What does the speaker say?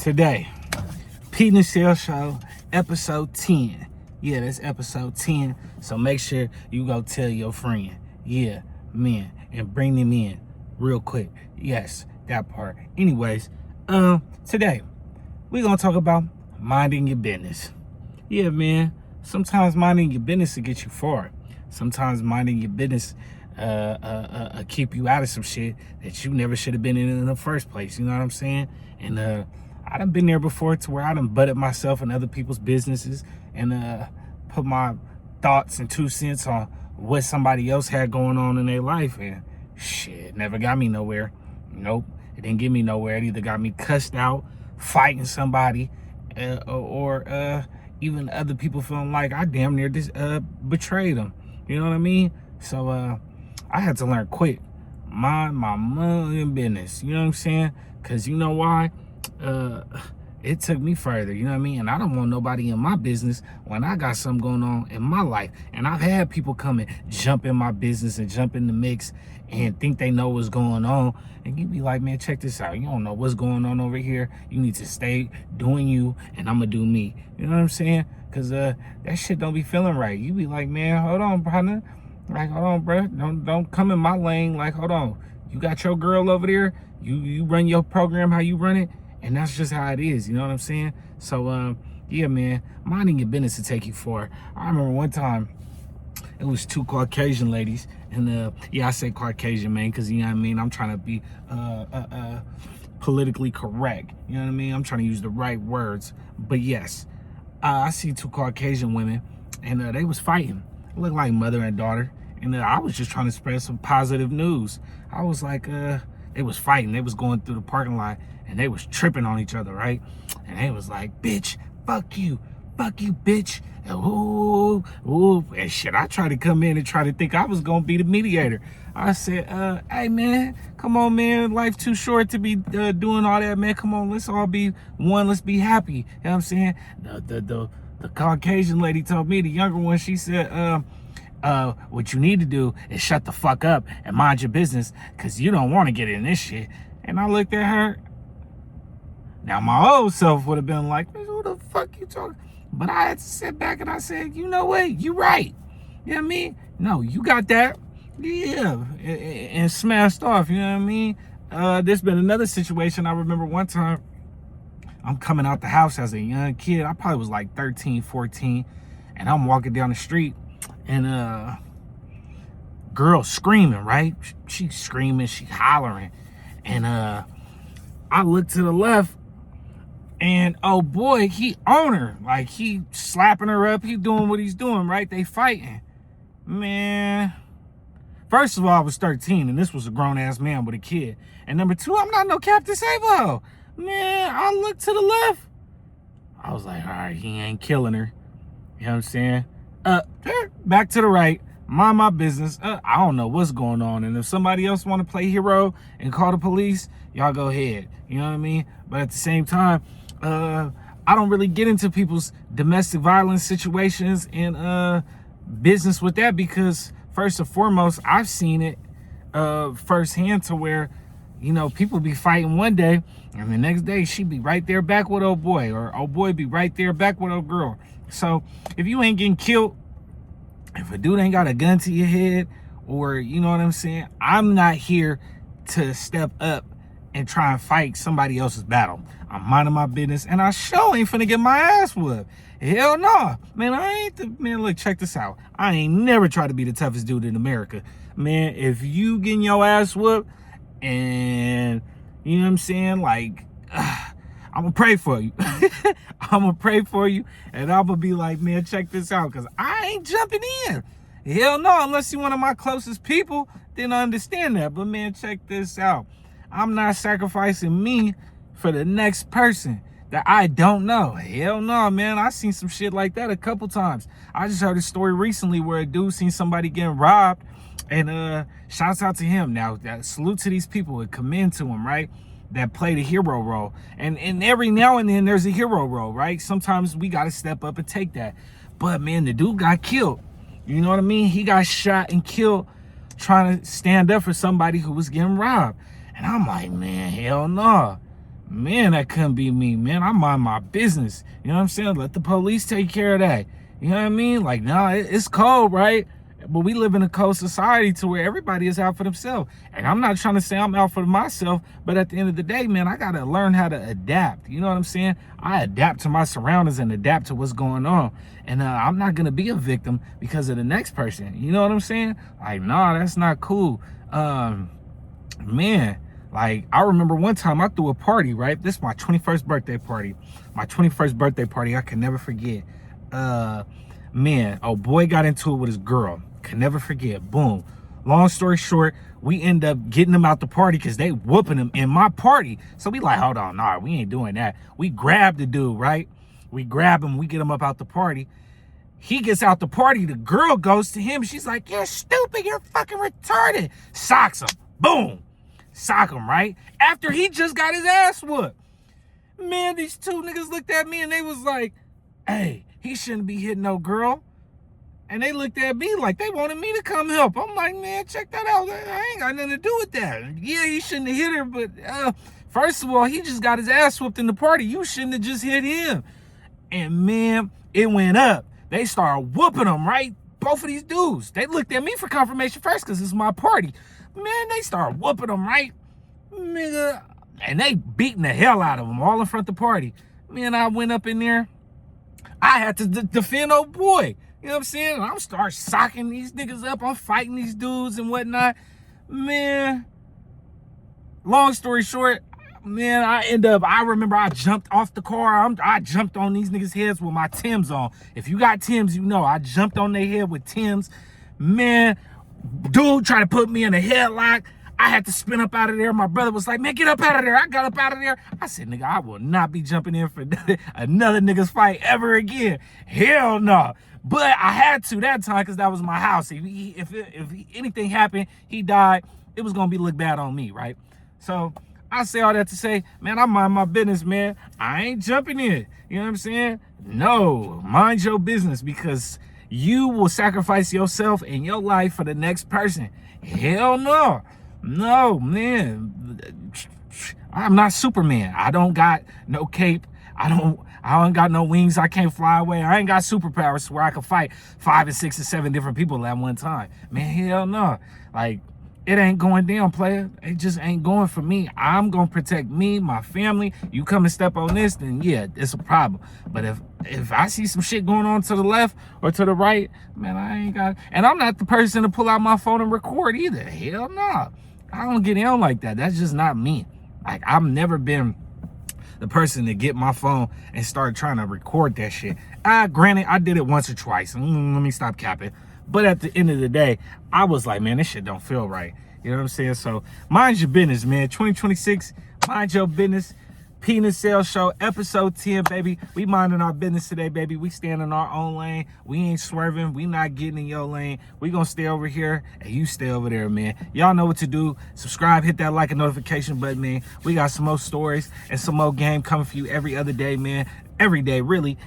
Today, Pete Naselle Show, episode 10. Yeah, that's episode 10. So make sure you go tell your friend. Yeah, man. And bring them in real quick. Yes, that part. Anyways, today, we're going to talk about minding your business. Yeah, man. Sometimes minding your business will get you far. Sometimes minding your business keep you out of some shit that you never should have been in the first place. You know what I'm saying? And I done been there before to where I done butted myself in other people's businesses and put my thoughts and 2 cents on what somebody else had going on in their life, and shit never got me nowhere. Nope, it didn't get me nowhere. It either got me cussed out, fighting somebody, or even other people feeling like I damn near betrayed them. You know what I mean? So I had to learn quick. Mind my motherfucking business. You know what I'm saying? Because you know why? It took me further, you know what I mean? And I don't want nobody in my business when I got something going on in my life. And I've had people come and jump in my business and jump in the mix and think they know what's going on. And you be like, man, check this out. You don't know what's going on over here. You need to stay doing you, and I'm going to do me. You know what I'm saying? Because that shit don't be feeling right. You be like, man, hold on, partner. Like, hold on, bro. Don't come in my lane. Like, hold on. You got your girl over there. You run your program how you run it. And that's just how it is, you know what I'm saying? So, yeah, man, minding your business to take you far. I remember one time, it was 2 Caucasian ladies. And, yeah, I say Caucasian, man, because, you know what I mean? I'm trying to be politically correct. You know what I mean? I'm trying to use the right words. But, yes, I see 2 Caucasian women, and they was fighting. It looked like mother and daughter. And I was just trying to spread some positive news. I was like, they was fighting. They was going through the parking lot. And they was tripping on each other, right? And they was like, bitch, fuck you, bitch. And ooh, and shit. I tried to come in and try to think I was gonna be the mediator. I said, hey man, come on, man. Life too short to be doing all that, man. Come on, let's all be one. Let's be happy. You know what I'm saying? The Caucasian lady told me, the younger one, she said, what you need to do is shut the fuck up and mind your business, because you don't want to get in this shit. And I looked at her. Now, my old self would have been like, who the fuck you talking? But I had to sit back and I said, you know what? You right. You know what I mean? No, you got that. Yeah. And smashed off. You know what I mean? There's been another situation. I remember one time I'm coming out the house as a young kid. I probably was like 13, 14. And I'm walking down the street and girl screaming, right? She's screaming. She hollering. And I look to the left. And oh boy, he on her. Like, he slapping her up. He doing what he's doing, right? They fighting. Man. First of all, I was 13 and this was a grown ass man with a kid. And number 2, I'm not no Captain Sabo. Man, I looked to the left. I was like, all right, he ain't killing her. You know what I'm saying? Back to the right. Mind my business. I don't know what's going on. And if somebody else want to play hero and call the police, y'all go ahead. You know what I mean? But at the same time, I don't really get into people's domestic violence situations and business with that, because first and foremost, I've seen it firsthand to where, you know, people be fighting one day and the next day she be right there back with old boy, or old boy be right there back with old girl. So if you ain't getting killed, if a dude ain't got a gun to your head, or, you know what I'm saying, I'm not here to step up and try and fight somebody else's battle. I'm minding my business, and I sure ain't finna get my ass whooped. Hell no. Man, I ain't man, look, check this out. I ain't never tried to be the toughest dude in America. Man, if you getting your ass whooped, and, you know what I'm saying, like, I'm gonna pray for you. I'm gonna pray for you, and I'm gonna be like, man, check this out, because I ain't jumping in. Hell no, unless you're one of my closest people, then I understand that. But, man, check this out. I'm not sacrificing me for the next person that I don't know. Hell no, man. I seen some shit like that a couple times. I just heard a story recently where a dude seen somebody getting robbed, and shouts out to him. Now, salute to these people and commend to him, right? That play the hero role. And every now and then there's a hero role, right? Sometimes we got to step up and take that. But, man, the dude got killed. You know what I mean? He got shot and killed trying to stand up for somebody who was getting robbed. And I'm like, man, hell no. man, that couldn't be me, man. I mind my business. You know what I'm saying? Let the police take care of that. You know what I mean? Like, nah, it's cold, right? But we live in a cold society to where everybody is out for themselves. And I'm not trying to say I'm out for myself, but at the end of the day, man, I got to learn how to adapt. You know what I'm saying? I adapt to my surroundings and adapt to what's going on. And I'm not going to be a victim because of the next person. You know what I'm saying? Like, nah, that's not cool. Man, like, I remember one time I threw a party, right? This is my 21st birthday party. My 21st birthday party, I can never forget. Man, a boy got into it with his girl. Can never forget. Boom. Long story short, we end up getting him out the party because they whooping him in my party. So we like, hold on, nah, we ain't doing that. We grab the dude, right? We grab him, we get him up out the party. He gets out the party, the girl goes to him. She's like, you're stupid, you're fucking retarded. Socks him. Boom. Sock him, right? After he just got his ass whooped. Man, these two niggas looked at me and they was like, hey, he shouldn't be hitting no girl. And they looked at me like they wanted me to come help. I'm like, man, check that out. I ain't got nothing to do with that. Yeah, he shouldn't have hit her, but first of all, he just got his ass whooped in the party. You shouldn't have just hit him. And man, it went up. They started whooping him, right? Both of these dudes. They looked at me for confirmation first because it's my party. Man, they started whooping him, right? Nigga. And they beating the hell out of him all in front of the party. Man, I went up in there. I had to defend old boy. You know what I'm saying? I'm start socking these niggas up. I'm fighting these dudes and whatnot. Man, long story short, man, I remember I jumped off the car. I jumped on these niggas' heads with my Timbs on. If you got Timbs, you know. I jumped on their head with Timbs. Man, dude tried to put me in a headlock. I had to spin up out of there. My brother was like, man, get up out of there. I got up out of there. I said, nigga, I will not be jumping in for another nigga's fight ever again. Hell no. But I had to that time because that was my house. If anything happened, he died, it was going to be looked bad on me, right? So I say all that to say, man, I mind my business, man. I ain't jumping in. You know what I'm saying? No, mind your business because you will sacrifice yourself and your life for the next person. Hell no. No, man. I'm not Superman. I don't got no cape. I don't got no wings. I can't fly away. I ain't got superpowers where I can fight 5 and 6 and 7 different people at one time. Man, hell no. Like, it ain't going down, player. It just ain't going for me. I'm going to protect me, my family. You come and step on this, then yeah, it's a problem. But if I see some shit going on to the left or to the right, man, I ain't got... And I'm not the person to pull out my phone and record either. Hell no. I don't get in like that. That's just not me. Like, I've never been the person to get my phone and start trying to record that shit. Granted, I did it once or twice. Let me stop capping. But at the end of the day, I was like, man, this shit don't feel right. You know what I'm saying? So mind your business, man. 2026, mind your business. P Naselle Show, episode 10, baby. We minding our business today, baby. We stand in our own lane. We ain't swerving. We not getting in your lane. We gonna stay over here and you stay over there, man. Y'all know what to do. Subscribe, hit that like and notification button, man. We got some more stories and some more game coming for you every other day, man. Every day, really.